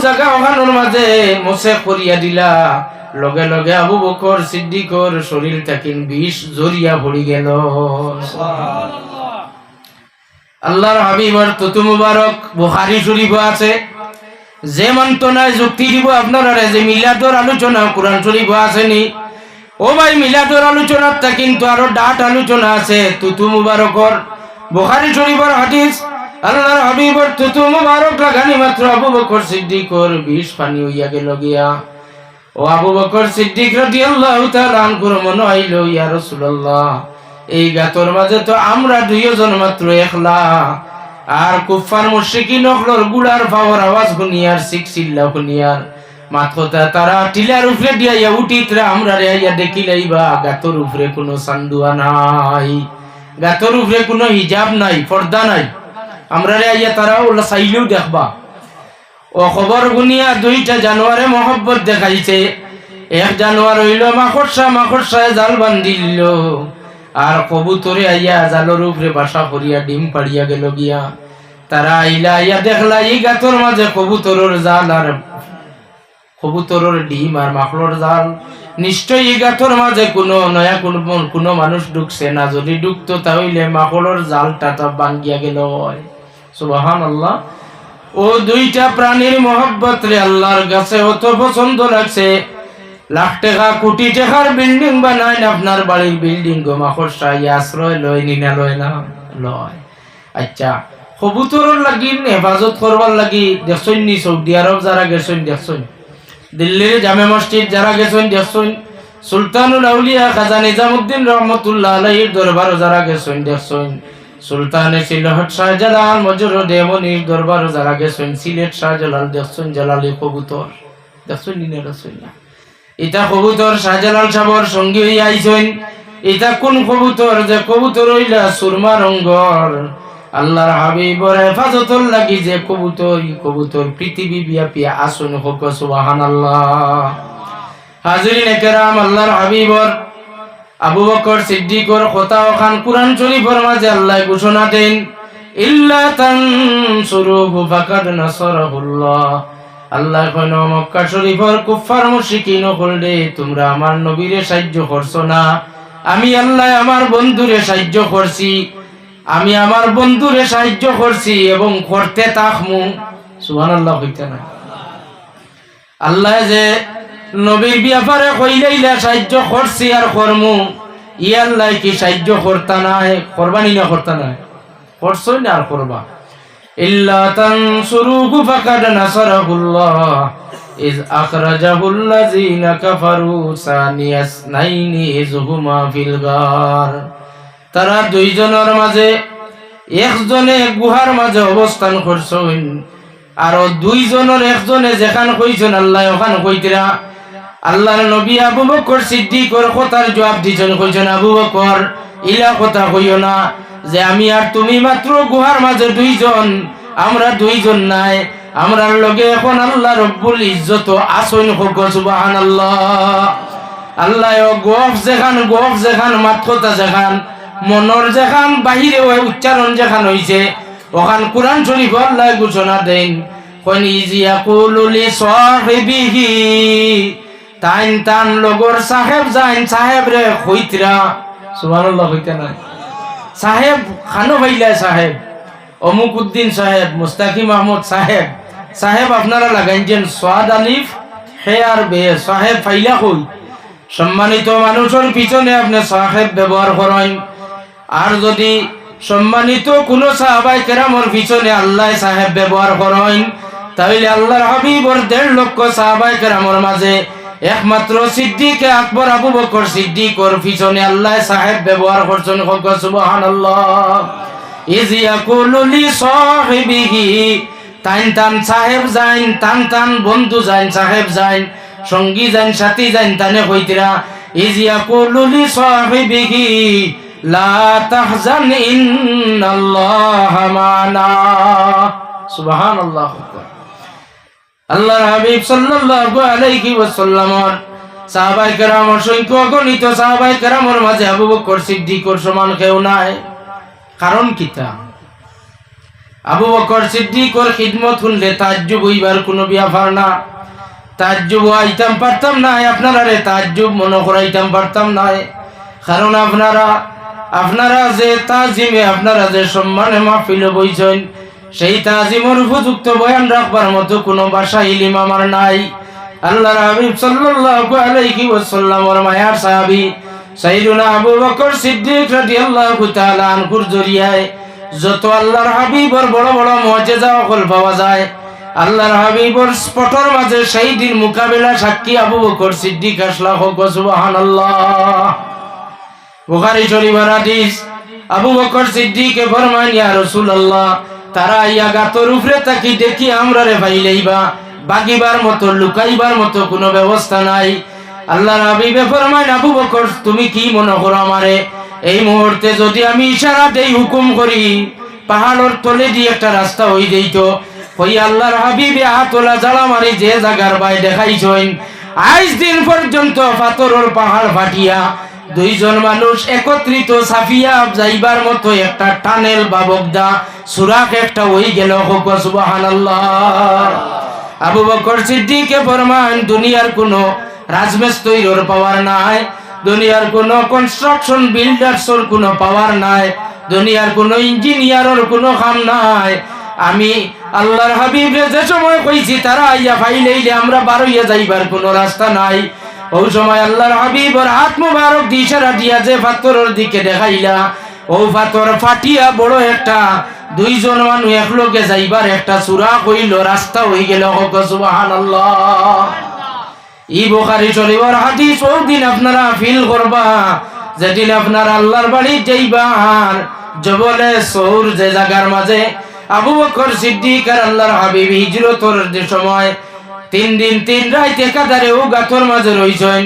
জায়গা ওখানোর মাঝে মোছে করিয়া দিলা, লগে লগে আবু বকর সিদ্দিকর শরীর থাকিন বিষ জরিয়া পড়ি গেল। আল্লাহর হাবিবের তুতু মুবারক বুখারী শরীফ আছে। যে মন্তনায় যুক্তি দিব আপনারা যে মিলাদর আলোচনা কোরআন শরীফ আসেনি, ও ভাই মিলাদর আলোচনাটা কিন্তু আরো ডাট আলোচনা আছে তুতু মুবারকর বুখারী শরীফের হাদিস। আল্লাহর হাবিবের তুতু মুবারক লাগানি মাত্র আবু বকর সিদ্দিকর বিষ পানি হইয়া গেল গিয়া। ও আবু বকর সিদ্দিক রাদিয়াল্লাহু তাআলা আনহু মনে হইল, ইয়া রাসূলুল্লাহ, এই গাতর মাঝে তো আমরা দুইজন মাত্র একলা, আর কুফার মুশরিকিন হলর গুলার পাওয়ার আওয়াজ শুনিয়ার চিল্লা শুনিয়ার মাথা তারা টিলার উপরে দিয়া উঠিতরা আমরা রে আইয়া দেখিলাইবা গাতর উপরে কোনো সান্দুয়া নাই, গাতর উপরে কোনো হিজাব নাই, পর্দা নাই, আমরা রে আইয়া তারা ওলা চাইলেও দেখবা। ও খবর গুনিয়া দুইটা জানোয়ারে মহব্বত দেখাইছে। এক জানোয়ার হইল মাকড়সা, মাকড়সায় জাল বান্ধিল, আর কবুতরে আইয়া জালর উপরে বাসা করিয়া ডিম পাড়িয়া গেল গিয়া। তারা আইলা আইয়া দেখলা এই গাতর মাঝে কবুতরের জাল আর কবুতরের ডিম আর মাকড়র জাল। নিশ্চয় এই গাতর মাঝে কোনো নয়া কোনো মানুষ ঢুকছে না, যদি ঢুকতো তাহলে মাকড়র জালটা তা ভাঙ্গিয়া গেল। সুবহানাল্লাহ। ও দুইটা প্রাণীর মহব্বত রে আল্লাহর কাছে অত পছন্দ লাগছে, লাখ টাকা কোটি টাকার বিল্ডিং বানায় আপনার বাড়ির বিল্ডিং গো মাকড়সা আশ্রয় লয় নিনা লয় না লয়। আচ্ছা, কবুতরের লাগি হেফাজত করবার লাগি দেখছই নি সৌদি আরব যারা গেছেন দেখছই, দিল্লির জামে মসজিদ যারা গেছেন দেখছই, সুলতানুল আউলিয়া খাজা নিজামুদ্দিন রহমতুল্লাহ আলাইহির দরবার যারা গেছেন দেখছই, সুলতানে সিলহট শাহজালাল মজরুদ দেওবন্দির দরবার যারা গেছেন, সিলেট শাহজালাল দেখছই জালালি কবুতর দেখছই নি দেখছই না। এটা কবুতর শাহজালাল সাহর সঙ্গী হইয়া আইছেন। এটা কোন কবুতর? যে কবুতর হইলা সুরমা রঙ্গর। আল্লাহর হাবিবর হেফাজতর লাগি যে কবুতর, কবুতর পৃথিবী ব্যাপী আসুন হোক সুবহানাল্লাহ। হাজিরিন কেরাম, আল্লাহর হাবিবর আবু বকর সিদ্দিকর কথা ওখান কুরআন শরীফের মাঝে আল্লাহ ঘোষণা দেন, ইল্লা তানসুরুহু ফাকাদ নাসারাহুল্লাহ। আল্লাহ কইন মক্কা শরীফের কুফার মুশরিকিন হলদে তোমরা আমার নবীরে সাহায্য করছো না, আমি আল্লাহ আমার বন্ধুরে সাহায্য করছি, আমি আমার বন্ধুরে সাহায্য করছি এবং করতে থাকমু। সুবহানাল্লাহ কইতে না। আল্লাহ যে নবীর ব্যাপারে কইলাইলা সাহায্য করছি আর করমু, ই আল্লাহ কি সাহায্য করতা না, করবানি না করতা না, করছই না আর করবা। ইল্লা তানসুরুহু ফাকাদ নাসারাহুল্লাহ ইয আখরাজাহুল্লাযীনা কাফারু সানিয়াস নাইনি ইয হুমা ফিল গার। তারা দুইজনের মাঝে একজনে গুহার মাঝে অবস্থান করছেন, আর দুইজনের একজনে যেখান কইছেন আল্লাহ ওখান কইতিরা। আল্লাহর নবী আবু বকর সিদ্দিকর কথার জবাব দিছেন, কইছেন আবু বকর ইলা কথা কইও না যে আমি আর তুমি মাত্র গুহার মাঝে দুইজন, আমরা দুইজন নাই, আমরার লগে এখন আল্লাহ রব্বুল ইজ্জত আসন হোক সুবহানাল্লাহ। আল্লাহ গফ যেখান মাতকতা যেখান মনর যেখান বাহিরে ওই উচ্চারণ যেখান হইছে ওখান কুরআন শরীফ আল্লাহ ঘোষণা দেন, কোন ইজিয়াকুলু লি সাহিবিহি, তান লগর সাহেব যাইন সাহেব রে কইতরা। সুবহানাল্লাহ কইতে না। সাহেব খানো ভাইলা সাহেব অমুক উদ্দিন সাহেব, মুস্তাকিম আহমদ সাহেব, সাহেব আপনারা লাগাইছেন সোয়াদ আলিফ হে আর বে, সাহেব ফাইলা কই। সম্মানিত মানুষের পিছনে আপনি সাহেব ব্যবহার করেন, আর যদি সম্মানিত কোন সাহাবায়ে কেরামের পিছনে আল্লাহ সাহেব ব্যবহার করেন, তাহলে আল্লাহর হাবিবর 1.5 লক্ষ সাহাবায়ে কেরামের মাঝে একমাত্র সিদ্দিক আকবর আবু বকর সিদ্দিকর পিছনে আল্লাহ সাহেব ব্যবহার করছেন। সুবহানাল্লাহ। ইয ইয়াকুলু লি সাহিবিহি, তান সাহেব যাইন, তান বন্ধু যাইন, সাহেব যাইন, সঙ্গী যাইন, সাথী যাইন, তানে কইতিরা ইয ইয়াকুলু লি সাহিবিহি লা তাহজান ইন্নাল্লাহা মা'না। সুবহানাল্লাহ। আল্লাহর হাবিব সাল্লাল্লাহু আলাইহি ওয়াসাল্লামের সাহাবায়ে কেরাম অসংখ্য গণিত সাহাবায়ে কেরামের মাঝে আবু বকর সিদ্দিকর সমান কেউ নাই। কারণ কিতা? আবু বকর সিদ্দিকর খিদমত শুনলে তাজ্জুব হইবার কোনো ব্যাপার না। তাজ্জুব আইতাম পারতাম না, আপনারা রে তাজ্জুব মনে করাইতাম পারতাম না। কারণ আপনারা যে তাজিমে, আপনারা যে সম্মানে মাহফিল বইছেন, সেই তাজিমের উপযুক্ত বয়ান রাখবার মতো কোনো ভাষা ইলিম আমার নাই। আল্লাহর হাবিব সাল্লাল্লাহু আলাইহি ওয়াসাল্লামের মায়ার সাহাবী সাইয়্যিদুনা আবু বকর সিদ্দিক রাদিয়াল্লাহু তাআলা আনহুর জরিয়ায় যত আল্লাহর হাবিবের বড় বড় মুআজিজা ওগুল পাওয়া যায়, আল্লাহর হাবিবের স্পটর মাঝে সেই দিন মোকাবেলা সাক্ষী আবু বকর সিদ্দিক আসলা হোক সুবহানাল্লাহ। বুখারী শরীফের হাদিস, আবু বকর সিদ্দিকে ফরমান, ইয়া রাসূলুল্লাহ, তারা ইয়া গাতর উপরে তাকি দেখি আমরা রে পাইলেইবা, বাগিবার মতো লুকাইবার মতো কোনো ব্যবস্থা নাই। আল্লাহর হাবিবে ফরমান, আবু বকর তুমি কি মনে করো আমারে এই মুহূর্তে যদি আমি ইশারা দেই, হুকুম করি, পাহাড়ের তলে দিয়ে একটা রাস্তা হই দিত, ওই আল্লাহর হাবিবে হাতলা জ্বালা মারি যে জায়গার বাই দেখাইছেন, আজ দিন পর্যন্ত পাথরের পাহাড় ফাটিয়া দুইজন মানুষ একত্রিত সাফিয়া যাইবার মতো একটা টানেল বা বগদা সুরাখ একটা হই গেল। সুবহানাল্লাহ। আবু বকর সিদ্দিকে ফরমান, দুনিয়ার কোনো রাজমিস্ত্রির পাওয়ার নাই, দুনিয়ার কোনো কনস্ট্রাকশন বিল্ডার্সের কোনো পাওয়ার নাই, দুনিয়ার কোনো ইঞ্জিনিয়ারের কোনো কাম নাই। আমি আল্লাহর হাবিবে যে সময় কইছি তারা আইয়া ফাইলেইলে আমরা বারইয়া যাইবার কোনো রাস্তা নাই। ওই সময় আল্লাহর হাবিবের হাত মুবারক দিয়ে ইশারা দিয়া যে পাথরের দিকে দেখাইলা, ও পাথর ফাটিয়া বড় একটা দুইজন মানুষ একলগে যাইবার একটা সুরাখ হইল, রাস্তা হই গেল। সুবহানাল্লাহ। ই বুখারী শরীফের হাদিস। ওই দিন আপনারা ফিল করবা যেদিন আপনারা আল্লাহর বাড়ি যাইবা, আর জবলে সৌর যে জায়গার মাঝে আবু বকর সিদ্দিক আর আল্লাহর হাবিব হিজরতের যে সময় 3 দিন 3 রাত একাধারে ও গাথর মাঝে রইছেন,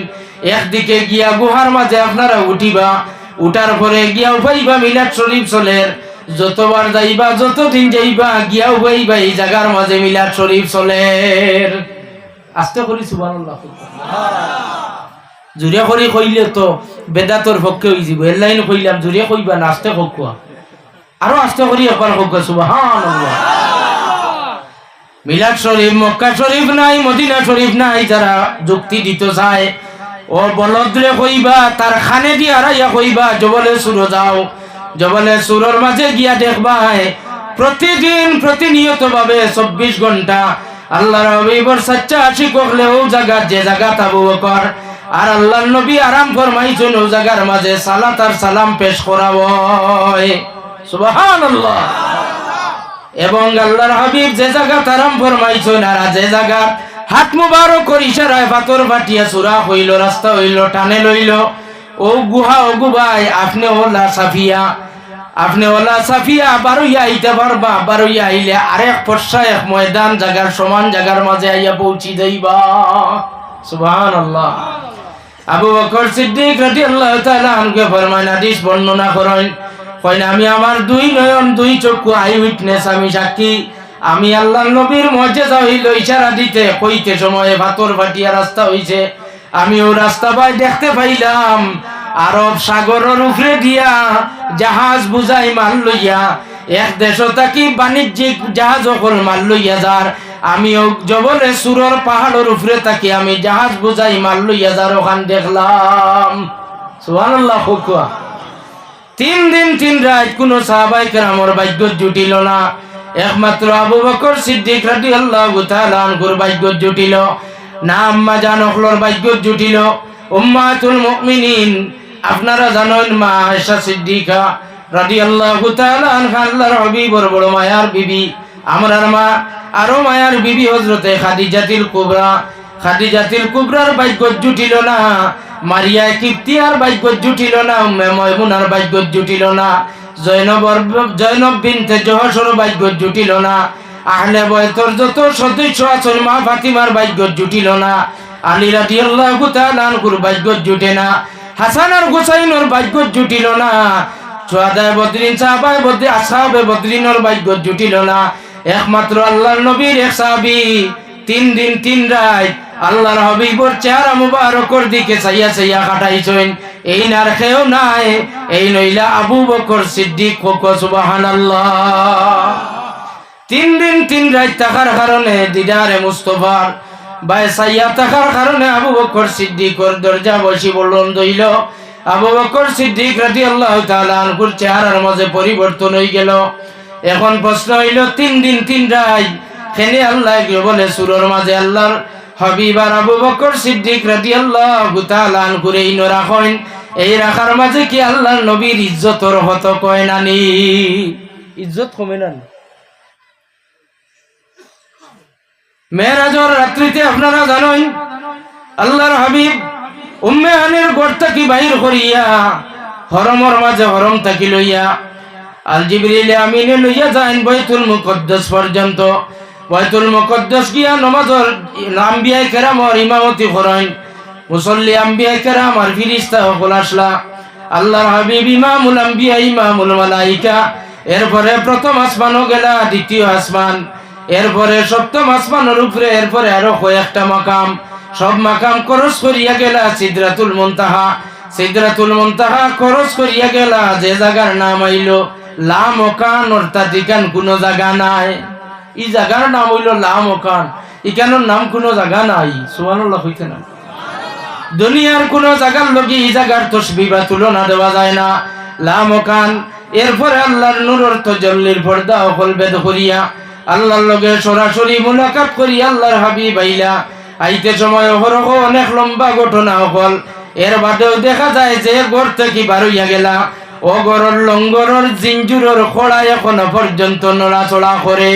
একদিকে গিয়া গুহার মাঝে আপনারা উঠিবা, উঠার পরে গিয়া উপাইবা মিলাদ শরীফ চলের, যতবার যাইবা যতদিন যাইবা গিয়া উপাইবা এই জায়গার মাঝে মিলাদ শরীফ চলের। আস্তে করি সুবহানাল্লাহ। জুরিয়া করি কইলে তো বেদাতর পক্ষে হই যাব, এর লাইন কইলাম জুরিয়া কইবা না, আস্তে কইবা, আরো আস্তে করি একবার কইবা সুবহানাল্লাহ। মিলাদ শরীফ মক্কা শরীফ নাই, মদিনা শরীফ নাই, যারা যুক্তি দিতে চায় ও বলদরে কইবা তার খানে দিয়ে হারাইয়া কইবা জবলে সুর যাও, জবলে সুরের মাঝে গিয়া দেখবা প্রতিদিন প্রতিনিয়ত ভাবে 24 ঘন্টা আল্লাহর হাবিবের সচ্চা আশিক হলে ও জায়গা যে জায়গা আবু বকর আর আল্লাহর নবী আরাম ফরমাইছেন ও জায়গার মাঝে সালাত আর সালাম পেশ করা হয়। সুবহানাল্লাহ। এবং আল্লাহর হাবিব যে জায়গা আরাম ফরমাইছেন আর যে জায়গা হাত মুবারক করে ইশারায় পাথর ফাটিয়া সুরা হইল, রাস্তা হইল, টানে লইল, ও গুহা ও গুবাই আপনি ওলা সাফিয়া, আপনি ওলা সাফিয়া বারইয়া আইতে পারবা, বারইয়া আইলে আরেক পর্ষা এক ময়দান জায়গার সমান জায়গার মাঝে আইয়া পৌঁছি যাইবা। সুবহানাল্লাহ। আবু বকর সিদ্দিক রাদিয়াল্লাহু তাআলা আনহু ফরমান, হাদিস বর্ণনা করেন, কইনা আমি আমার 2 নয়ন 2 চক্ষু আই উইটনেস, আমি সাক্ষী, আমি আল্লাহর নবীর মুজিজা হইল ইশারা দিতে কইতে সময়ে পাথর ফাটিয়া রাস্তা হইছে, আমি ও রাস্তা পাই দেখতে পাইলাম আরব সাগরের উপরে দিয়া জাহাজ বুঝাই মাল লইয়া এক দেশ থাকি বাণিজ্যিক জাহাজ সকল মাল লইয়া যার, আমি জবলে সুরর পাহাড়ের উপরে থাকি আমি জাহাজ বুঝাই মাল লইয়া যার ওখান দেখলাম। সুবহানাল্লাহ। 3 দিন 3 রাত কোন সাহাবায়ে কেরামের ভাগ্য জুটিল না, একমাত্র আবু বকর সিদ্দিক রাদিয়াল্লাহু তাআলা আনহুর ভাগ্য জুটিল না, আম্মা জান হলর ভাগ্য জুটিল, উম্মাতুল মুমিনিন আপনারা জানেন মা আয়েশা সিদ্দিকা রাদিয়াল্লাহু তাআলা আনহা আল্লাহর হাবিবের বড় মায়ার বিবি, আমরার মা আরো মায়ার বিবি হযরতে খাদিজাতুল কুবরা, খাদিজাতুল কুবরার ভাগ্য জুটিল না, মারিয়া কিপ্তিয়ার ভাগ্য জুটিল না, উম্মে মায়মুনার ভাগ্য জুটিল না, জয়নব বিনতে জহসর ভাগ্য জুটিল না, আহলে বাইতের যত সদস্য আছেন মা ফাতিমার ভাগ্য জুটিল না, আলী রাদিয়াল্লাহু তাআলা আনহুর ভাগ্য জুটে না, হাসান আর হুসাইনের ভাগ্য জুটিল না, সুহাদায়ে বদরিন সাহাবায়ে বদরিন আসহাবে বদরিনের ভাগ্য জুটিল না, একমাত্র আল্লাহর নবীর এক সাহাবী 3 দিন 3 রাত আল্লাহর হাবিবের চেহারা মুবারকের দিকে চাইয়া চাইয়া কাটাইছেন, এই নার খেও নাই, এই নইলা আবু বকর সিদ্দিক। সুবহানাল্লাহ। 3 দিন 3 রাত থাকার কারণে দিদারে মুস্তফার বাইসাইয়া থাকার কারণে আবু বকর সিদ্দিকর দরজা বসি বলন্দ হইল। আবু বকর সিদ্দিক রাদিয়াল্লাহু তাআলা আনহুর চেহারার মাঝে পরিবর্তন হয়ে গেল। এখন প্রশ্ন হইল 3 দিন 3 রাত কেনে আল্লাহ বলে সূরার মাঝে আল্লাহর হাবিব আর আবু বকর সিদ্দিক রাদিয়াল্লাহু তাআলা আনহুর এই রাখেন, এই রাখার মাঝে কি আল্লাহর নবীর ইজ্জতর হত কয় নানি? ইজ্জত কমে না? মেরাজের রাত্রিতে আপনারা জানেন আল্লাহর হাবিব উম্মে হানির ঘর থেকে বাইর করিয়া হরমর মাঝে হরম থাকি লইয়া আল জিবরিল আমিনে লইয়া যান বাইতুল মুকদ্দাস পর্যন্ত। বাইতুল মুকদ্দাস গিয়া নামাজের আম্বিয়া কেরামর ইমামতি করেন, মুসল্লি আম্বিয়া কেরাম আর ফিরিস্তা সকল আসলা। আল্লাহর হাবিব ইমামুল আম্বিয়া ইমামুল মালাইকা, এরপরে প্রথম আসমানও গেলা, দ্বিতীয় আসমান, এরপরে সপ্তম আসমানের উপরে, এরপরে আরো কয়েকটা মাকাম, সব মাকাম খরচ করিয়া গেলা সিদরাতুল মুনতাহা। সিদরাতুল মুনতাহা খরচ করিয়া গেলা যে জায়গার নাম হইল লা মকান, অর্থাৎ ইকান কোনো জায়গা নাই। এই জায়গার নাম হইল লা মকান, ইকানোর নাম কোনো জায়গা নাই। সুবহানাল্লাহ হইতে না? দুনিয়ার কোন জায়গার লগে এই জায়গার তসবিহ বা তুলনা দেওয়া যায় না। লা মকান। এরপরে আল্লাহর নূরের তাজাল্লির পর্দা অকল বেদ করিয়া আল্লাহর লগে সরাসরি মুলাকাত করি আল্লাহর হাবিব আইলা। আইতে সময় হরহ অনেক লম্বা ঘটনা হল। এর বাদেও দেখা যায় যে ঘর থেকে বার হইয়া গেলা ও গরর লঙ্গরের জিঞ্জুরের খোড়া এখনো পর্যন্ত নড়াচড়া করে।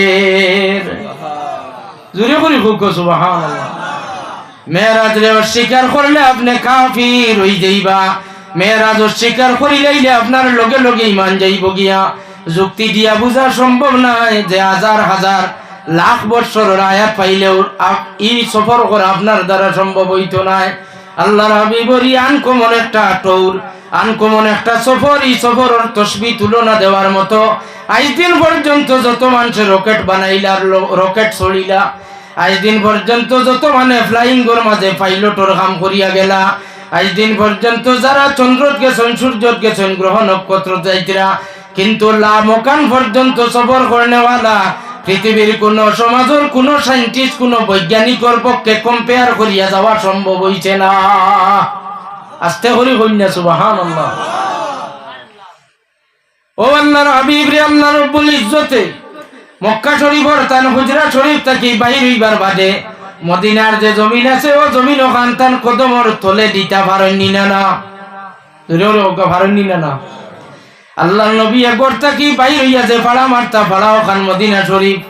জুড়ে করি খুব সুবহানাল্লাহ। মেরাজ রে অস্বীকার করলে আপনি কাফির হই যাইবা। মেরাজ অস্বীকার করিলে আপনার লগে লগে ইমান যাইব গিয়া। যুক্তি দিয়া বুঝা সম্ভব নয় যে হাজার হাজার লাখ বছরের আয়াত পাইলেও এই সফর করা আপনার দ্বারা সম্ভব হইতো নাই। আল্লাহর হাবিবরি আনকমন একটা টৌর, আনকমন একটা সফর। এই সফরের তসবিহ তুলনা দেওয়ার মতো আজ দিন পর্যন্ত যত মানুষের রকেট বানাইলা, রকেট ছড়িলা, আজ দিন পর্যন্ত যত মানে ফ্লাইংয়ের মাঝে পাইলটর কাম করিয়া গেলা, আজ দিন পর্যন্ত যারা চন্দ্রত গেছেন, সূর্যত গেছেন, গ্রহ নক্ষত্র যাইতরা, কিন্তু লা মকান পর্যন্ত সফর করেনেওয়ালা পৃথিবীর কোন সমাজের কোন সাইন্টিস্ট, কোন বৈজ্ঞানিকর পক্ষে কম্পেয়ার করিয়া যাওয়া সম্ভব হইছে না। আস্তে করি কন্যা সুবহানাল্লাহ। ও আল্লাহর হাবিব রে, আল্লাহ রব্বুল ইজ্জতে মক্কা শরীফর তান হুজরা শরীফ থাকি বাহির হইবার বাদে মদিনার যে জমিন আছে ও জমিন ওখান তান কদমর তলে দিতা পারেননি না না পারেননি না না। আল্লাহ নবী একবার থাকি বাহির হইয়া যে ফাড়া মারতা ফাড়া ওখান মদিনা শরীফ,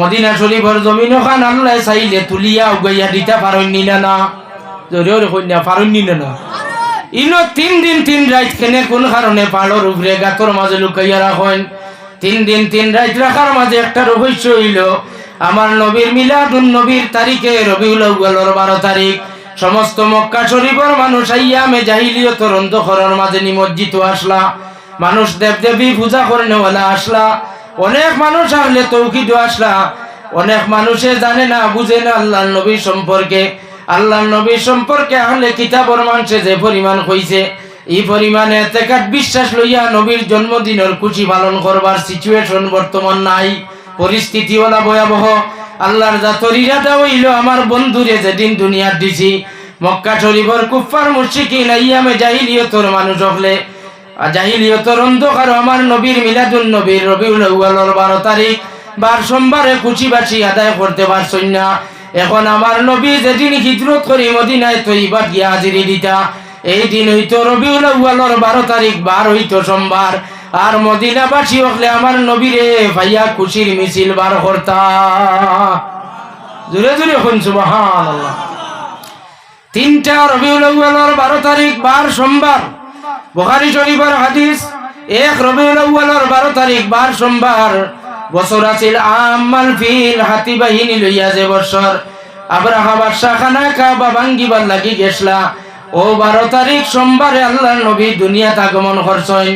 মদিনা শরীফর জমিন ওখান আল্লাহ চাইলে তুলিয়া উগাইয়া দিতা পারেননি না না। জোরে কন্যা পারেননি না না। ইনো 3 দিন 3 রাত কেনে কোন কারণে পাহাড়ের উপরে গাতর মাঝে লুকাইয়া রাখেন? 3 দিন 3 রাত রাখার মাঝে একটা রহস্য হইল, আমার নবীর মিলাদুন নবীর তারিখে রবিউল আউয়ালের 12 তারিখ সমস্ত মক্কা শরীফের মানুষ আইয়ামে জাহিলিয়তের অন্ধকারের মাঝে নিমজ্জিত আসলা। মানুষ দেবদেবী পূজা করেনেওয়ালা আসলা, অনেক মানুষ আসলে তৌকিদ আসলা। অনেক মানুষে জানে না, বুঝে না আল্লাহর নবী সম্পর্কে। আল্লাহর নবী সম্পর্কে আহলে কিতাবর মানুষে যে পরিমাণ হইছে, এই পরিমাণে এতেকাত বিশ্বাস লইয়া নবীর জন্মদিনের খুশি পালন করবার সিচুয়েশন বর্তমান নাই। পরিস্থিতি ওলা ভয়াবহ। আল্লাহর জাতর ইরাদা হইল আমার বন্ধুরে যেদিন দুনিয়ার দিছি মক্কা শরীফের কুফফার মুশরিকিন আইয়ামে জাহিলিয়তের মানুষ হলে জাহিলিয়তের অন্ধকার আমার নবীর মিলাদুন নবীর রবিউল আউয়ালের 12 তারিখ বার সোমবারে খুশিবাসি আদায় করতে পারছেন না। এখন আমার নবী যেদিন হিজরত করি মদিনায় তৈবা গিয়া হাজিরি দিতা, এই দিন হইতো রবিউল আউয়ালের 12 তারিখ, বার হইতো সোমবার। আর মদিনাবাসী হলে আমার নবীরে ভাইয়া খুশির মিছিল বার করতা। জোরে জোরে হন সুবহানাল্লাহ। 3টা রবিউল আউয়ালের 12 তারিখ বার সোমবার। বুখারী শরীফের হাদিস, 1 রবিউল আউয়ালের 12 তারিখ বার সোমবার। বছর আছিল আমাল ফিল, হাতি বাহিনী লইয়া যে বছর আব্রাহা বাদশা খানা কাবা ভাঙ্গিবার লাগি গেছলা, ও 12 তারিখ সোমবারে আল্লাহর নবী দুনিয়াত আগমন করছেন।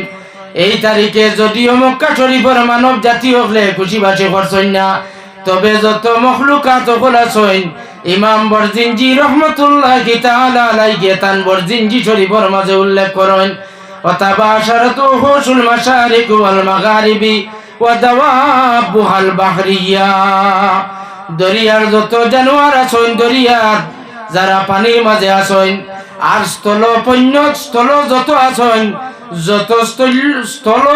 এই তারিখে যদিও মক্কা শরীফের মানব জাতি হলে খুশিবাসী করছেন না, তবে যত মখলুকাত হল আছেন ইমাম বরজিনজি রহমতুল্লাহি তাআলা আলাইহি তান বরজিনজি শরীফের মাঝে উল্লেখ করেন, ওয়াতাবাশারাতু হুসুল মাশারিক ওয়াল মাগারিবি ওয়া দাওয়াবুহাল বাহরিয়া, দরিয়ার যত জানোয়ার আছেন, দরিয়ার যারা পানির মাঝে আছেন, আর স্থল যত আছেন, যত স্থল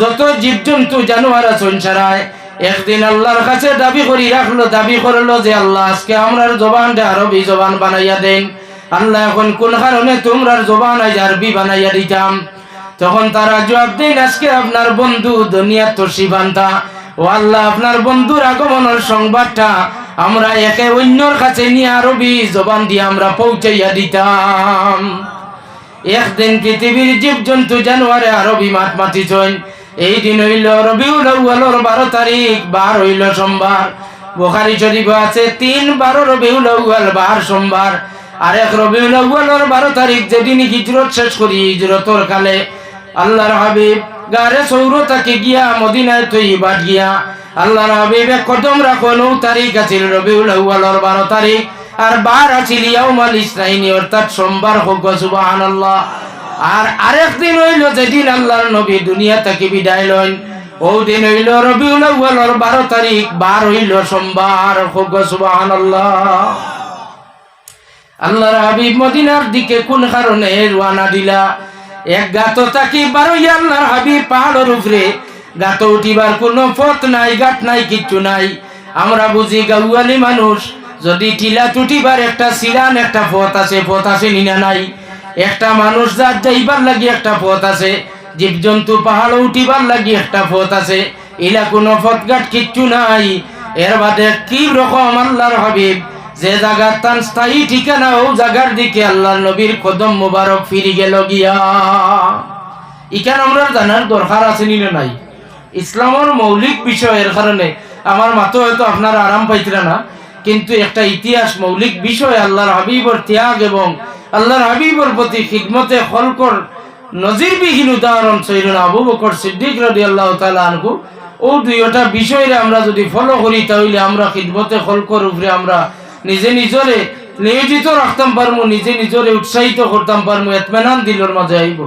যত জীবজন্তু জানোয়ার আছেন সারায় একদিন আল্লাহর কাছে দাবি করলো যে আল্লাহ আজকে আমরার জবানটা আরবি জবান বানাইয়া দেন। আল্লাহ এখন কোন কারণে তোমরার জবান আজ আরবি বানাইয়া দিতাম? তখন তারা জবাব দেন, আজকে আপনার বন্ধু দুনিয়ার তশরিফানতা, ও আল্লাহ আপনার বন্ধুর আগমনের সংবাদটা আমরা একে অন্যর কাছে নিয়ে আরবি জবান দিয়ে আমরা পৌঁছাইয়া দিতাম। একদিন পৃথিবীর জীবজন্তু জানোয়ারে আরবি মাত মাতিছেন। এই দিন হইল রবিউল আউয়ালের 12 তারিখ, বার হইল সোমবার। বুখারী শরীফে আছে 3/12 রবিউল আউয়াল, বার সোমবার। আর এক রবিউল আউয়ালের 12 তারিখ যেদিন হিজরত শেষ করি, হিজরতের কালে আল্লাহর হাবিব গারে সৌর তাকে গিয়া মদিনায় তৈবাত গিয়া আল্লাহর হাবিব কদম রাখো। 9 তারিখ আছিল রবিউল আউয়ালের 12 তারিখ, আর বার আছিল ইয়াউমাল ইসনাইনি, অর্থাৎ সোমবার। হোক সুবহানাল্লাহ। আর আরেক দিন হইল যেদিন আল্লাহর নবী দুনিয়া থেকে বিদায় লন, ও দিন হইল রবিউল আউয়ালের 12 তারিখ, বার হইল সোমবার। হোক সুবহানাল্লাহ। আল্লাহর হাবিব মদিনার দিকে কোন কারণে রওনা দিলা? এক গাত তাকি বারোই আল্লাহর হাবিব পাহাড়ের উপরে, গাত উঠিবার কোনো পথ নাই, গাট নাই, কিচ্ছু নাই। আমরা বুঝি গাউয়ালি মানুষ, যদি টিলা টুটিবার একটা সিরান একটা পথ আছে নিনা নাই? একটা মানুষ যাইবার লাগি একটা পথ আছে, জীবজন্তু পাহাড় উঠিবার লাগি একটা পথ আছে, এলা কোনো পথঘাট কিচ্ছু নাই। এর বাদে কি রকম আল্লাহর হাবিব যে জায়গার তার স্থায়ী ঠিকানা, ও জায়গার দিকে আল্লাহর নবীর কদম মুবারক ফিরে গেল গিয়া। ইখানে আমরা জানার দরকার আছে নিলে নাই? ইসলামের মৌলিক বিষয়ের কারণে আমার মাতো হয়তো আপনারা আরাম পাইছিল না, কিন্তু একটা ইতিহাস মৌলিক বিষয় আল্লাহর হাবিবর ত্যাগ এবং আল্লাহর হাবিবর প্রতি খিদমতে খলকর নজিরবিহীন উদাহরণ সৈয়দনা আবু বকর সিদ্দিক রাদিয়াল্লাহু তাআলা আনহু। ও দুইটা বিষয়ে আমরা যদি ফলো করি, তাহলে আমরা খিদমতে খলকর উপরে আমরা নিজরে নিয়োজিত রাখতাম পারবো, নিজরে উৎসাহিত করতাম পারবো, ইতমিনান দিলের মাঝে আইব।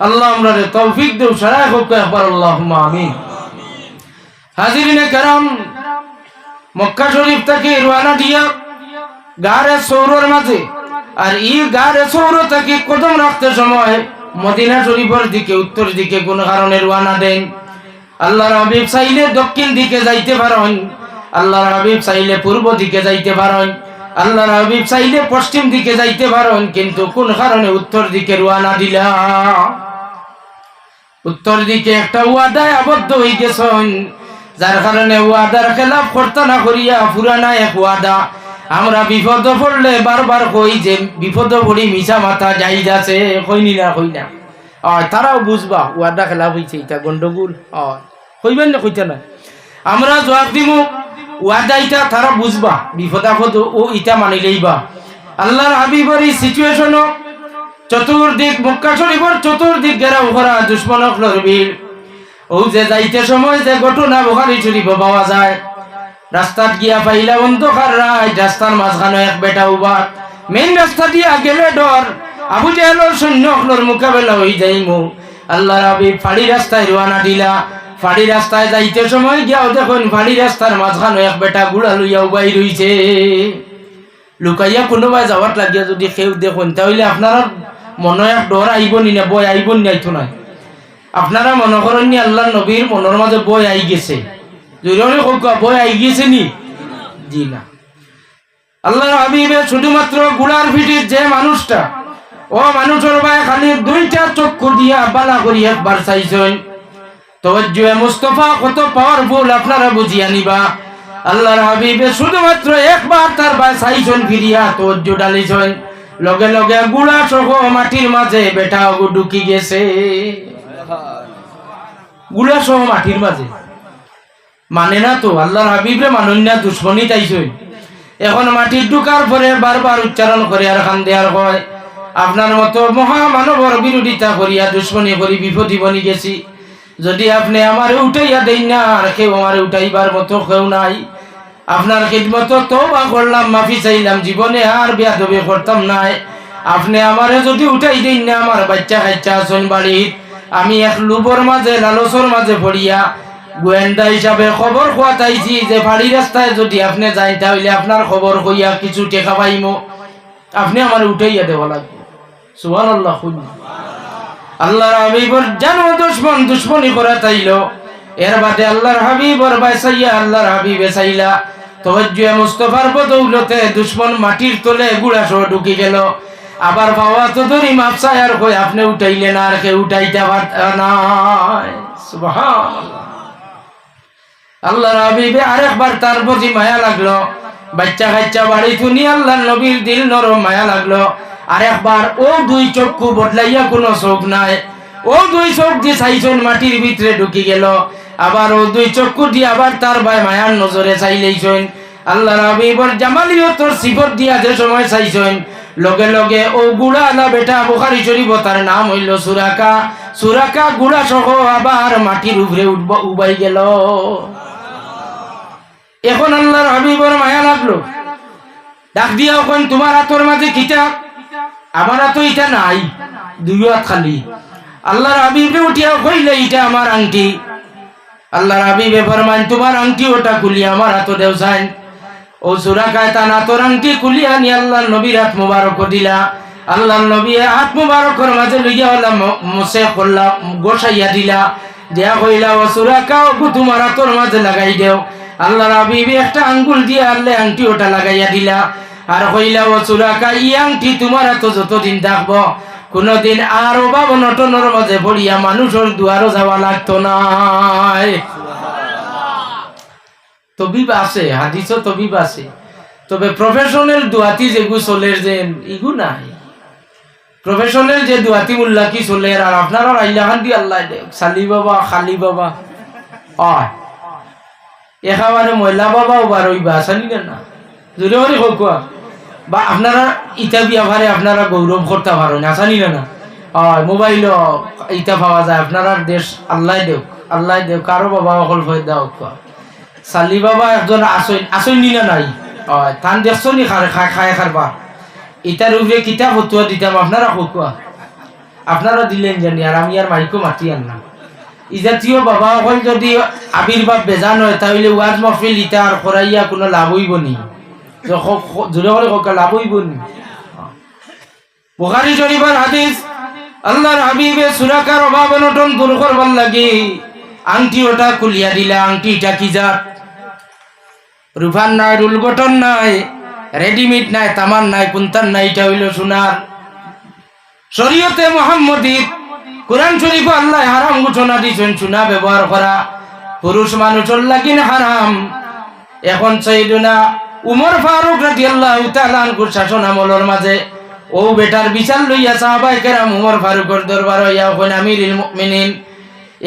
আল্লাহ আমরা তৌফিক দেও, সারা হোক একবার আল্লাহুম্মা আমিন। হাজিরিনে কেরাম, মক্কা শরীফ থেকে রওনা দিয়া গারে সৌরের মাঝে, আর এই গারে সৌর থেকে কদম রাখতে সময় মদিনা শরীফের দিকে উত্তর দিকে কোন কারণে রওনা দেন। আল্লাহর হাবিব চাইলে দক্ষিণ দিকে যাইতে পারেন, আল্লাহর হাবিব চাইলে পূর্ব দিকে যাইতে পারেন, আল্লাহর হাবিব চাইলে পশ্চিম দিকে যাইতে পারেন, কিন্তু কোন কারণে উত্তর দিকে রওনা দিলা? উত্তর দিকে একটা ওয়াদায় আবদ্ধ হয়ে গেছেন, যার কারণে ওয়াদার খেলাফ করতে না করিয়া পুরানা এক ওয়াদা। আমরা বিপদ পড়লে বারবার কই যে বিপদ পড়ি মিছা মাথা যাই যাচ্ছে, কইনি না কই না। তারাও বুঝবা ওয়াদা খেলাফ হয়েছে, এটা গন্ডগোল। কইবেন না, কইতে না। আমরা জবাব দিব ওয়াদা ইটা, তারা বুঝবা বিপদ আপদ ও ইটা মানিলেই বা। আল্লাহর হাবিবের এই সিচুয়েশন, চতুর্দিক মক্কা শরীফের চতুর্দিক ঘেরাও করা, দুশ্মন ভিড়। ও যে যাইতে সময় যে ঘটনা বুখারী শরীফে পাওয়া যায়, রাস্তাত গিয়া পাইলা অন্ধকার রাত, রাস্তার মাঝখানে এক বেটা উবা। মেইন রাস্তা দিয়া গেলে ডর, আবু জাহেলের সৈন্যগুলোর মোকাবেলা হয়ে যাইমু। আল্লাহর হাবিব ফাড়ি রাস্তায় রওনা দিলা। ফাড়ি রাস্তায় যাইতে সময় গিয়াও দেখুন ফাড়ি রাস্তার মাঝখানে এক বেটা গুড়া লইয়া উবাই রইছে। লুকাইয়া কোনোবাই যাওয়ার লাগিয়া যদি কেউ দেখুন, তাহলে আপনার মনে এক ডর আইব নি না, বই আইব নি? আইতো নাই। আপনারা মনে করেন নি আল্লাহর নবীর মনের মাঝে বই আই গেছে? জরুরি বই আই গেছে নি? জি না। আল্লাহর হাবিবের শুধুমাত্র গুড়ার ভিটির যে মানুষটা, ও মানুষের ভাই খালি দুইটা চক্ষু দিয়া বালা করি একবার চাইছেন। তওয়াজ্জুহে মুস্তাফা কত পাওয়ারফুল আপনারা বুঝিয়া নিবা। আল্লাহর হাবিবে শুধুমাত্র একবার তার ভাই চাইছেন, ফিরিয়া তওয়াজ্জু ডালিছেন, লগে লগে গুড়া সহ মাটির মাঝে বেটা ঢুকি গেছে। গুড়া সহ মাটির মাঝে মানে না তো, আল্লাহর হাবিবরে মানুন না, দুশ্মনী তাইছেন। এখন মাটির ঢুকার পরে বারবার উচ্চারণ করে আর খান দেয়ার হয়, আপনার মতো মহামানবর বিরোধিতা করিয়া দুশ্মনী করি বিপদী বনি গেছি। যদি আপনি আমার উঠাইয়া দেন না, আর কেউ আমার উঠাইবার মতো কেউ নাই। আপনার খিদমত তওবা করলাম, মাফি চাইলাম, জীবনে আর বেয়াদবি করতাম নাই। আপনি আমারে যদি উঠাই দেন না, আমার বাচ্চা কাচ্চা আছেন বাড়ির, আমি এক লুবর মাঝে লালসর মাঝে পড়িয়া গোয়েন্দা হিসাবে খবর খোয়াতাইছি যে ফাড়ি রাস্তায় যদি আপনি যাই তাহলে আপনার খবর হইয়া কিছু টেকা পাইমো, আপনি আমার উঠাইয়া দেওয়া লাগবে। সুবহানাল্লাহ। আল্লাহর হাবিবর জানো দুশ্মনী করা তাইল, এর বাদে আল্লাহর হাবিবর বাইসাইয়া আল্লাহর হাবিবে চাইলা তওয়াজ্জুহে মুস্তাফার বদৌলতে দুশ্মন মাটির তলে গুড়া সহ ঢুকি গেল। আবার বাবা তো ধরি মাপসাই আর কই আপনি উঠাইলেন আর কে উঠাইতে নাই। সুবহানাল্লাহ। আল্লাহর হাবিবে আরেকবার তার প্রতি মায়া লাগলো, বাচ্চা কাচ্চা বাড়ি শুনি আল্লাহর নবীর দিল নরম মায়া লাগলো। আরেকবার ও দুই চক্ষু বদলাইয়া কোনো চোখ নাই, ও দুই চোখ দিয়ে চাইছেন মাটির ভিতরে ঢুকি গেল। আবার ও দুই চক্ষু দিয়ে আবার তার ভাই মায়ার নজরে চাইলেইছেন। আল্লাহর হাবিবর জামালিয়তর সিফত দিয়া যে সময় চাইছেন, লগে লগে ও গুড়া আলা বেটা বুখারী শরীফ তার নাম হইল সুরাকা। সুরাকা গুড়া সহ আবার মাটির উপরে উবাই গেল। এখন আল্লাহর হাবিবর মায়া লাগলো, ডাক দিয়া ওখান তোমার হাতের মাঝে কিতা? আমার হাতে এটা নাই, দুই হাত খালি। আল্লাহর হাবিবে উঠিয়া কইলে এটা আমার আংটি। আল্লাহর হাবিবে ফরমান তোমার আংটি ওটা খুলিয়া আমার হাতে দেও চাই। ও সুরাকায় তার হাতের আংটি খুলিয়া নি আল্লাহর নবীর হাত মুবারক দিলা। আল্লাহর নবী হাত মুবারকের মাঝে লইয়া হলা মুছে করলা, গোসাইয়া দিলা, দেয়া কইলা ও সুরাকা ও তোমার হাতের মাঝে লাগাই দেও। আল্লাহর হাবিবে একটা আঙ্গুল দিয়ে আল্লাহ আংটি ওটা লাগাইয়া দিলা, আর কইলা ও সুরাকা ই আংটি তোমার হাতে যতদিন থাকবো কোনদিন আর অভাব নটনের মাঝে পড়িয়া মানুষের দুয়ারও যাওয়া লাগতো না। তবিব আছে, হাদিসও তবিব আছে, তবে প্রফেশনাল দুয়াতি যেগু চলের যে ইগু নাই। প্রফেশনাল যে দুয়াতি মুল্লা কি চলের, আর আপনারা আইলাহান দি আল্লাহ দেখ সালি বাবা খালি বাবা একেবারে ময়লা বাবা ওবার ওইবা আসানি না জোরে করে হোক, বা আপনারা ইটা বিয়াভারে আপনারা গৌরব করতে পারেন আসানি না। মোবাইল ইটা পাওয়া যায়, আপনারা দেশ আল্লাহ দেখ আল্লাহ দেখ কারো বাবা অকল ভয় দাও। সালি বাবা একজন আসইনি না নাই, ধান দেখছো নি খায় খারবা ইটার উপরে কিতাব হতুয়া দিতাম আপনারা হোকা, আপনারা দিলেন জানি, আর আমি আর মাইকো মাতি আন না। ইজাতীয় বাবা অকল যদি আবির্ভাব বেজান হয় তাহলে ওয়াজ মাহফিল ইটা আর করাইয়া কোনো লাভ হইব নি? জোরে করে হোক লাভ হইব নি? বুখারী শরীফের হাদিস, আল্লাহর হাবিবে সুরাকার অভাব অনটন দূর করবার লাগি আংটি ওটা খুলিয়া দিলা। আংটিটা কি জাত? রূপার নাই, রুল গঠন নাই, রেডিমেড নাই, তামার নাই, কুন্তার নাই, এটা হইল সোনার। শরীয়তে মুহাম্মদী কোরআন শরীফ আল্লাহ হারাম ঘোষণা দিয়েছেন সোনা ব্যবহার করা পুরুষ মানুষের লাগি হারাম। এখন সাইয়েদনা উমর ফারুক রাদিয়াল্লাহু তাআলা আনহুর শাসন আমলের মাঝে ও বেটার বিচার লইয়া সাহাবায়ে কেরাম উমর ফারুকের দরবার হইয়া কইন আমিরুল মুমিনিন,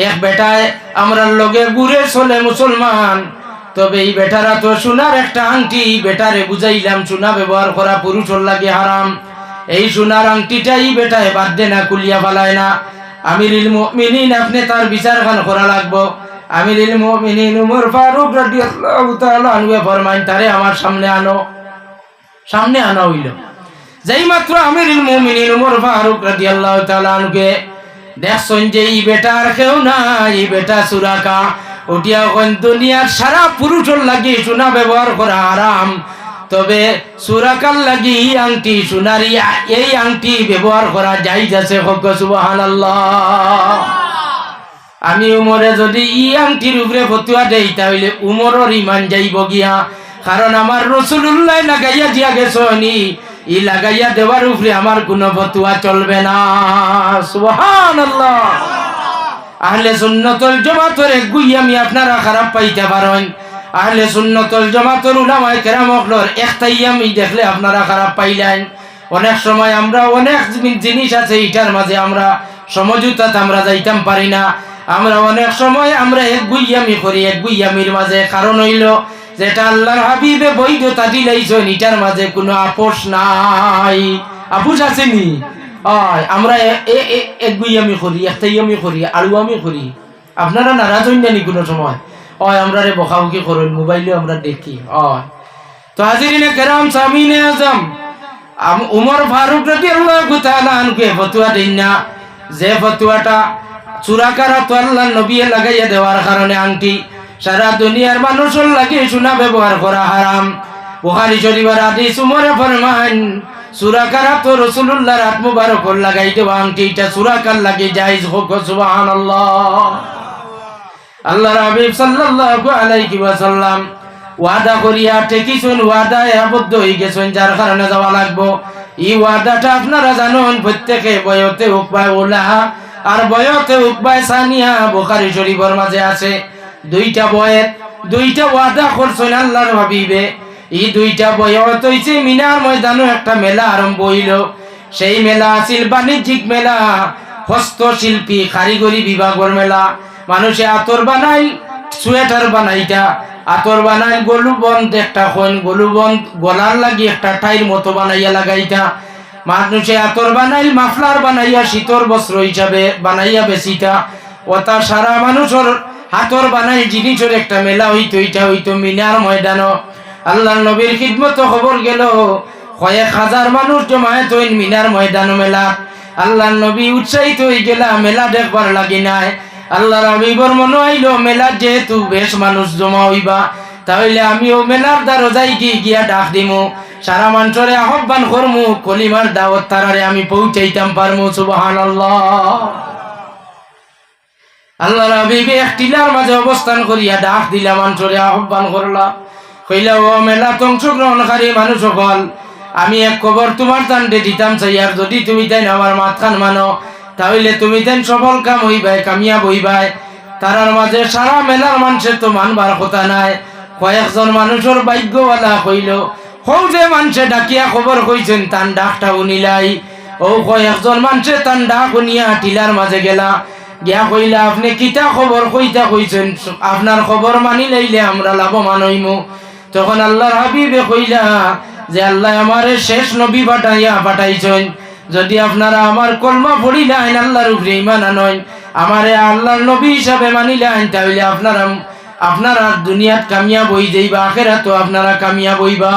এক বেটায় আমরার লগে ঘুরে চলে মুসলমান, তবে এই বেটারা তো সোনার একটা আংটি, বেটারে বুঝাইলাম সোনা ব্যবহার করা পুরুষের লাগে হারাম। এই সোনার আংটিটাই বেটায় বাদ দে না, কুলিয়া ফালায় না। আমিরুল মুমিনিন আপনি তার বিচার খান করা লাগবো। আমিরুল মুমিনিন উমর ফারুক রাদিয়াল্লাহু তাআলা আনহু ফরমান তারে আমার সামনে আনো। সামনে আনা হইল। যেই মাত্র আমিরুল মুমিনিন উমর ফারুক রাদিয়াল্লাহু তাআলা আনহুকে দেখছেন যে এই বেটা আর কেউ না, এই বেটা সুরাকা, ওটিয়া কোন দুনিয়ার সারা পুরুষের লাগি সোনা ব্যবহার করা হারাম, তবে সুরাকার লাগি আংটি সোনারি এই আংটি ব্যবহার করা জায়েজ আছে। হোক সুবহানাল্লাহ। আমি উমরে যদি ই আংটির উপরে ফতুয়া দেই তাহলে উমরের ইমান যাইব গিয়া, কারণ আমার রাসূলুল্লাহ লাগাইয়া দিয়া গেছনি, ই লাগাইয়া দেওয়ার উপরে আমার কোনো ফতুয়া চলবে না। সুবহানাল্লাহ। আহলে সুন্নাতুল জামাতের গুইয়ামি আপনারা খারাপ পাইতে পারেন, আহলে সুন্নাতুল জামাতের উলামায়ে কেরামকলর একতাইয়ামি দেখলে আপনারা খারাপ পাইলেন। অনেক সময় আমরা অনেক জিনিস আছে এটার মাঝে আমরা সমঝোতাতে আমরা যাইতাম পারি না। আমরা অনেক সময় আমরা এক গুইয়ামি করি, এক গুইয়ামির মাঝে কারণ হইল যেটা আল্লাহর হাবিবে বৈধতা দিলাইছেন এটার মাঝে কোনো আপোষ নাই। আপোষ আসেনি? আমরা এক গুইয়ামি করি, একতাইয়ামি করি, আলুয়ামি করি। আপনারা নারাজ হইন জানি কোনো সময়? আমরা রে বকাবকি করেন, মোবাইলে আমরা দেখি। তো হাজিরিনে কেরাম সামিনে আজম উমর ফারুক রাদিয়াল্লাহু তাআলা আনহু ফতোয়া দেন না, যে ফতোয়াটা চুরাকারা তো আল্লাহ নবী লাগাইয়া দেওয়ার কারণে আংটি সারা দুনিয়ার মানুষের লাগে সোনা ব্যবহার করা হারাম। বুখারী শরীফের হাদিস উমরে ফরমান চুরাকারা তো রাসূলুল্লাহর হাত মুবারক লাগাই দেওয়া আংটি এটা চুরাকার লাগে জায়েজ হোক সুবহানাল্লাহ। আল্লাহর হাবিব সাল্লাল্লাহু আলাইহি ওয়াসাল্লাম ওয়াদা করিয়া ঠেকিছেন, ওয়াদায় আবদ্ধ হয়ে গেছেন, যার কারণে যাওয়া লাগবো। এই ওয়াদাটা আপনারা জানুন, প্রত্যেকে বয়তে উকবায় ওলা আর বয়তে উকবায় সানিয়া বুখারী শরীফের মাঝে আছে। দুইটা বয়ত, দুইটা ওয়াদা করছেন আল্লাহর হাবিবে। এই দুইটা বয়ত হইছে মিনার ময়দানে একটা মেলা আরম্ভ হইল। সেই মেলা আছিল বাণিজ্যিক মেলা, হস্তশিল্পী কারিগরি বিভাগের মেলা। মানুষে আতর বানাই, সোয়েটার বানাইটা আতর বানাই, গলুবন্ধ একটা হইন গলুবন্ধ গলার লাগি একটা টাইর মতো বানাইয়া লাগাইটা। মানুষে আতর বানাই, মাফলার বানাইয়া শীতর বস্ত্র হিসাবে বানাইয়া বেশিটা। ওটা সারা মানুষের হাতর বানাই জিনিসের একটা মেলা হইতো। এটা হইতো মিনার ময়দান। আল্লাহর নবীর খিদমত খবর গেল, কয়েক হাজার মানুষ জমায়েত হইন মিনার ময়দান মেলা। আল্লাহর নবী উৎসাহিত হয়ে গেলা মেলা দেখবার লাগি নাই। আল্লাহর হাবিবর মনে হইল মেলা যেহেতু বেশ মানুষ জমা হইবা, তাহলে আমিও মেলার দ্বারা যাই গিয়া ডাক দিমু, সারা মানুষরে আহ্বান করমু, কলিমার দাওয়াত তারারে আমি পৌঁছাইতাম পারমু সুবহানাল্লাহ। আল্লাহর হাবিব এক টিলার মাঝে অবস্থান করিয়া ডাক দিলা, মানুষরে আহ্বান করলা, কইলা ও মেলা অংশগ্রহণকারী মানুষ সকল, আমি এক খবর তোমার তান্ডে দিতাম চাই, আর যদি তুমি তাই আমার মাথান মানো তাহলে তুমি তেন সফল কাম হইবাই, কামিয়াব হইবাই। তারার মাঝে সারা মেলার মানুষের তো মানবার কথা নাই। কয়েকজন মানুষের ভাগ্যওয়ালা হইল, হৌ যে মানুষে ডাকিয়া খবর কইছেন তান ডাকটা শুনিলাই। ও কয়েকজন মানুষে তান ডাক শুনিয়া টিলার মাঝে গেলা, গিয়া কইলা আপনি কিতা খবর কইতা কইছেন, আপনার খবর মানি লাইলে আমরা লাভবান হইমু। তখন আল্লাহর হাবিবে কইলা যে আল্লাহ আমারে শেষ নবী পাঠাইছেন, যদি আপনারা আমার কলমা পড়িলেন, আল্লাহর উপরে ঈমান আনেন, আমারে আল্লাহর নবী হিসাবে মানিলেন, তাহলে আপনারা দুনিয়াত কামিয়াব হই যাইবা, আখিরাতও আপনারা কামিয়াব হইবা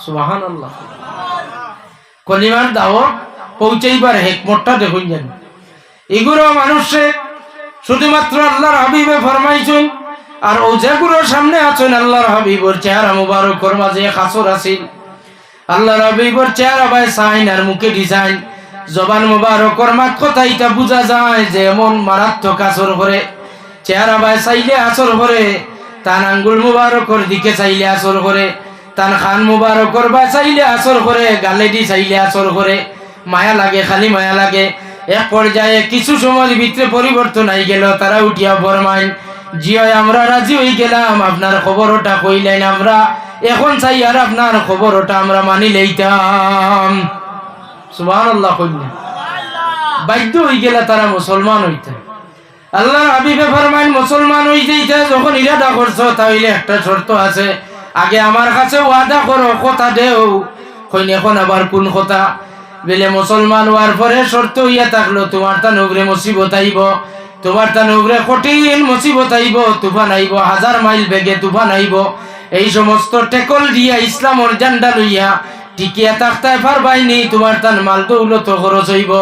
সুবহানাল্লাহ। কলিমার দাওয়াত পৌঁছাইবার হিকমতটা দেখুন জান। এগুলো মানুষে শুধুমাত্র আল্লাহর হাবিবে ফরমাইছেন, আর ও যেগুলোর সামনে আছেন আল্লাহর হাবিবর চেহারা মুবারকর মাঝে খাসর আছিল। আল্লাহর হাবিবর চেহারা ভাই সাইন আর মুখে ডিজাইন, জবান মুবারকর মাত কথা এটা বোঝা যায় যে এমন মারাত্মক আসর করে। চেহারা ভাই চাইলে আসর করে, তান আঙ্গুল মুবারকর দিকে চাইলে আসর করে, তান খান মুবারকর বা চাইলে আসর করে, গালে দি চাইলে আসর করে। মায়া লাগে, খালি মায়া লাগে। এক পর্যায়ে কিছু সময়ের ভিতরে পরিবর্তন আই গেল, তারা উঠিয়া ফরমাইন, জিও আমরা রাজি হয়ে গেলাম, আপনার খবরটা কইলেন, আমরা এখন চাই আর আপনার খবরটা আমরা মানি লইতাম সুবহানাল্লাহ। কইলেন বাধ্য হয়ে গেল তারা মুসলমান হইতে। আল্লাহর হাবিবে ফরমাইন মুসলমান হই যাইতে যখন ইরাদা করছো, তাহলে একটা শর্ত আছে, আগে আমার কাছে ওয়াদা করো, কথা দেও। কইন এখন আবার কোন কথা? বলে মুসলমান হওয়ার পরে শর্ত হইয়া থাকলো, তোমার তা নগরে মুসিবত আইব, তোমার তা নগরে কঠিন মুসিবত আইব, তুফান আইব, 1000 মাইল বেগে তুফান আইব। এই সমস্ত টেকল দিয়া ইসলামর জান্ডা লইয়া টিকিয়া থাকতে পারবাইনি, তোমার তান মাল দৌলত খরচ হইব,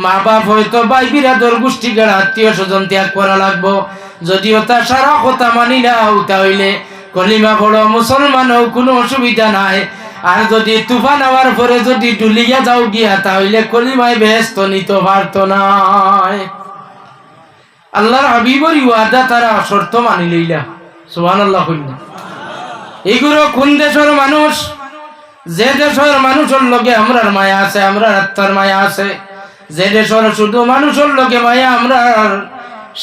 মা বাপ হয়তো ভাই বিরাদর গোষ্ঠী গেড়া আত্মীয় স্বজন ত্যাগ করা লাগবো। যদিও তা সারা কথা মানি নাও, তাহলে কলিমা পড়ো, মুসলমান হও, কোনো অসুবিধা নাই। আর যদি তুফান হওয়ার পরে যদি ডুলিয়া যাও গিয়া, তাহলে কলিমায় বেহেশত নিতে পারত নাই। আল্লাহর হাবিবর ওয়াদা তারা শর্ত মানি লইলা সুবহানাল্লাহ। কইলা এগুলো কোন দেশের মানুষ? যে দেশের মানুষের লগে আমরার মায়া আছে, আমরার আত্মার মায়া আছে। যে দেশের শুধু মানুষের লগে মায়া আমরার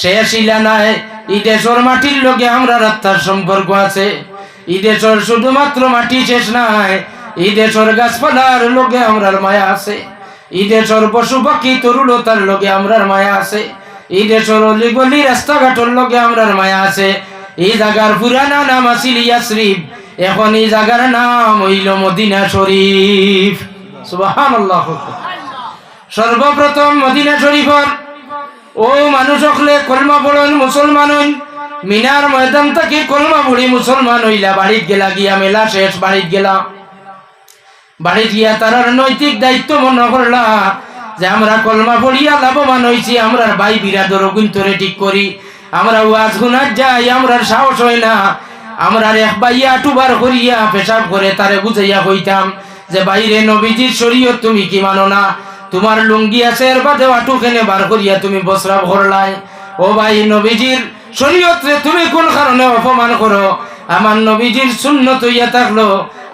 শেষ ইলা নাই, এই দেশের মাটির লগে আমরার আত্মার সম্পর্ক আছে। এই দেশের শুধুমাত্র মাটি শেষ নাই, এই দেশের গাছপালার লগে আমরার মায়া আছে। এই দেশের পশু পাখি তরুলতার লগে আমরার মায়া আছে। এই দেশের অলিগলি রাস্তাঘাটের লগে আমরার মায়া আছে। এই জায়গার পুরানা নাম আছিল ইয়াসরিব, এখন এই জায়গার নাম হইল মদিনা শরীফ সুবহানাল্লাহ। সর্বপ্রথম মদিনা শরীফর ও মানুষ হলে কলমা পড়েন, মুসলমান হইন। মিনার ময়দান থেকে কলমা পড়ি মুসলমান হইলা, বাড়িত গেলা, গিয়া মেলা শেষ, বাড়িত গেলা, বাড়িত গিয়া তারার নৈতিক দায়িত্ব মনে করলা, যে আমরা কলমা পড়িয়া লাভবান হইছি, আমরা ভাই বিরাদর গুন্তরে ঠিক করি, আমরা ওয়াজ গুনার যাই, আমরার সাহস হয় না, আমরা এক বাইয়া আটুবার করিয়া পেশাব করে তারে বুঝাইয়া কইতাম যে বাইরে নবীজির শরীয়ত তুমি কি মানো না, তোমার লুঙ্গি আছে এর বাদে আটু খেনে বার করিয়া তুমি বসরাব করলাই। ও ভাই, নবীজির শরীয়ত তুমি কোন কারণে অপমান করো? আমার নবীজির সুন্নত হইয়া থাকলো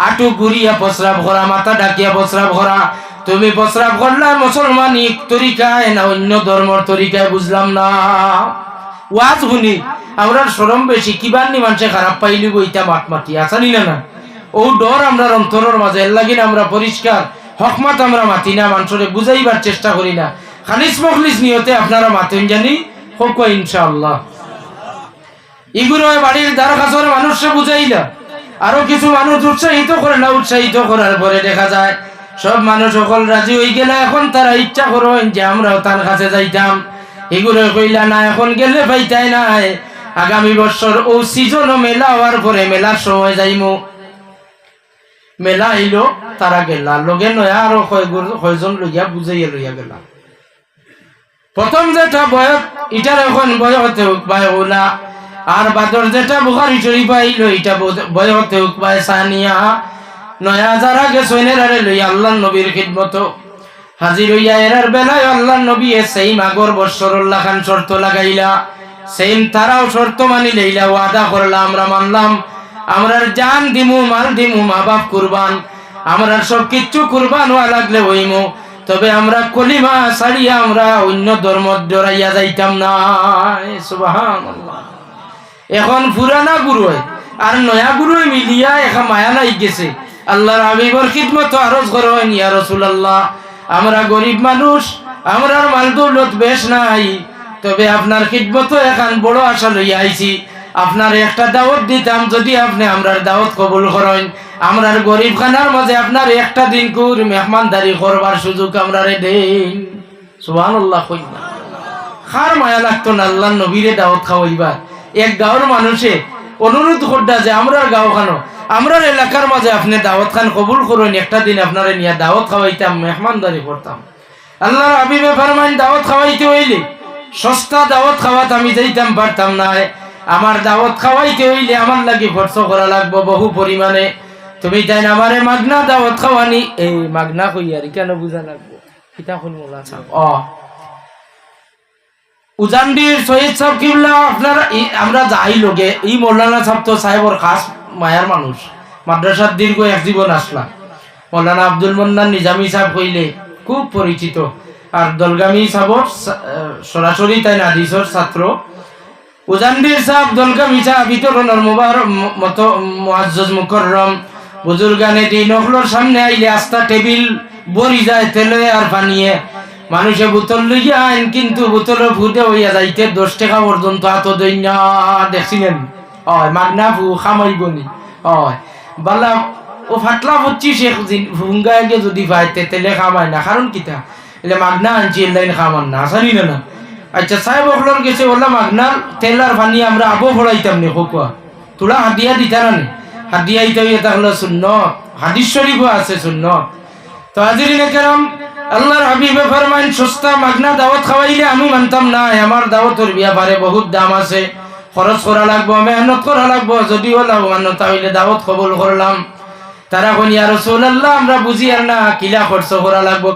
আটু ঘুরিয়া প্রস্রাব করা, মাথা ডাকিয়া প্রস্রাব করা, তুমি প্রস্রাব করলা মুসলমানিক তরিকায় না অন্য ধর্মর তরিকায়? বুঝলাম না। ওয়াজ শুনি আমরা শরম বেশি, কিবার নি মানুষে খারাপ পাইলি বইটা মাত মাতি আসানি না না, ও ডর আমরা অন্তরের মাঝে, এর লাগিন আমরা পরিষ্কার হকমাত আমরা মাতি না, মানুষরে বুঝাইবার চেষ্টা করি না। খালিস মখলিস নিয়তে আপনারা মাতেন জানি হোক ইনশাআল্লাহ। এগুলো বাড়ির দ্বারা কাছের মানুষকে বুঝাইলা, আরো কিছু মানুষ উৎসাহিত করে না, উৎসাহিত করার পরে দেখা যায় সব মানুষ সকল রাজি হয়ে গেলে এখন তারা ইচ্ছা করেন যে আমরাও তার কাছে যাইতাম। এগুলো কইলা না, এখন গেলে পাইতাই নাই, আগামী বছর ও সিজন মেলা হওয়ার পরে মেলার সময় যাইমু। মেলা আইলো, তারা গেলা লগে নয়া আরো কয়জন লইয়া বুঝাইয়া লইয়া গেলা। প্রথম যেটা বয়স ইটার এখন বয়সতে উকবায় ওলা, আর বাদর যেটা বুখারী শরীফ আইলো এটা বয়সতে উকবায় সানিয়া। নয়া যারা গেছইনের আরে লইয়া আল্লাহর নবীর খিদমত হাজির হইয়া এরার বেলায় আল্লাহর নবী সেই আগর বৎসরুল্লাহ খান শর্ত লাগাইলা, সেম তারাও শর্ত মানি লইলা, ওয়াদা করলা আমরা মানলাম, আমরার জান দিমু, মাল দিমু, মা বাপ কুরবান, আমরার সব কিচ্ছু কুরবান হওয়া লাগলে হইমু, তবে আমরা কলিমা ছাড়িয়া আমরা অন্য ধর্ম জড়াইয়া যাইতাম না। সুবহানাল্লাহ। এখন পুরানা গুরু আর নয়া গুরু মিলিয়া এখন মায়া লাই গেছে। আল্লাহর হাবিবর খিদমত আরজ করেন, ইয়া রাসূলুল্লাহ আমরা গরিব মানুষ, আমরার মাল দৌলত বেশ নাই, তবে আপনার খিদমত এখন বড় আশা লইয়া আইছি, আপনার একটা দাওয়াত দিতাম, যদি আপনি আমরার দাওয়াত কবুল করেন, আমরার গরিব খানার মাঝে আপনার একটা দিন কুর মেহমানদারি করবার সুযোগ আমরারে দেন। সুবহানাল্লাহ। কইনা খার মায়া লাগতো না আল্লাহর নবীরে দাওয়াত খাওয়াইবার। এক গাঁওর মানুষে অনুরোধ করতা যে আমরার গাঁও খানো, আমরার এলাকার মাঝে আপনি দাওয়াত খান কবুল করেন, একটা দিন আপনারে নিয়ে দাওয়াত খাওয়াইতাম, মেহমানদারি করতাম। আল্লাহর হাবিবে ফরমাইন দাওয়াত খাওয়াইতে হইলে সস্তা দাওয়াত খাওয়াত আমি যাইতাম পারতাম না, আমার দাওয়াত খাওয়াইতে হইলে আমার লাগে খরচ করা লাগবো বহু পরিমাণে। তুমি তাই না আমারে মাগনা দাওয়াত খাওয়ানি, এই মাগনা কইয়ারি কেন বুঝা লাগবো? কিতা হল মোলা সাহেব উজানডির শহীদ সাহেব কিবলা আপনারা আমরা যাই লোকে, এই মৌলানা সাহেব তো সাহেবর খাস মায়ার মানুষ, মাদ্রাসার দীর্ঘ এক জীবন আসলা। মৌলানা আব্দুল মন্নান নিজামী সাহেব কইলে খুব পরিচিত, আর দলগামী সাহেবর সরাসরি তাই হাদিসের ছাত্র। উজানডির সাহেব দলগামী সাহেব বিতরণের মুবারক মতো মুআজ্জজ মুকররম বুজুর্গানে দিন নখলর সামনে আইলে আস্তা টেবিল বরি যায় তেলে আর পানিয়ে, মানুষে বোতল লইয়া আইন, কিন্তু বোতলে ফুটে হইয়া যাইতে 10 টাকা পর্যন্ত হাত দইনা দেখছিলেন। মাগনা ফু খামাইবনি বালা ও ফাটলা হচ্ছি শেখ ভুঙ্গাকে যদি পাইতে তেলে খামাই না, কারণ কিতা এলে মাগনা আনছি লাইন খামান না, জানি না না। আচ্ছা সাহেব অকলর গেছে বললাম মাগনার তেল আর পানি আমরা আবো ফড়াইতাম নি, খোকুয়া তোলা হাদিয়া দিতা না নি, হাদিয়া ইতা হইয়া থাকলো সুন্নত, হাদিস শরীফও আছে সুন্নত। তো হাজিরিনে কেরাম, আল্লাহর হাবিবে ফরমাইন সস্তা মাগনা দাওয়াত খাওয়াইলে আমি মানতাম না, আমার দাওয়াতের ব্যাপারে বহুত দাম আছে, খরচ করা লাগবো, মেহনত করা লাগবো, যদিও লাভবান তাহলে দাওয়াত কবুল করলাম। তারা কোন ইয়া রাসূলুল্লাহ আমরা বুঝি আর না কিলা খরচ করা লাগবো।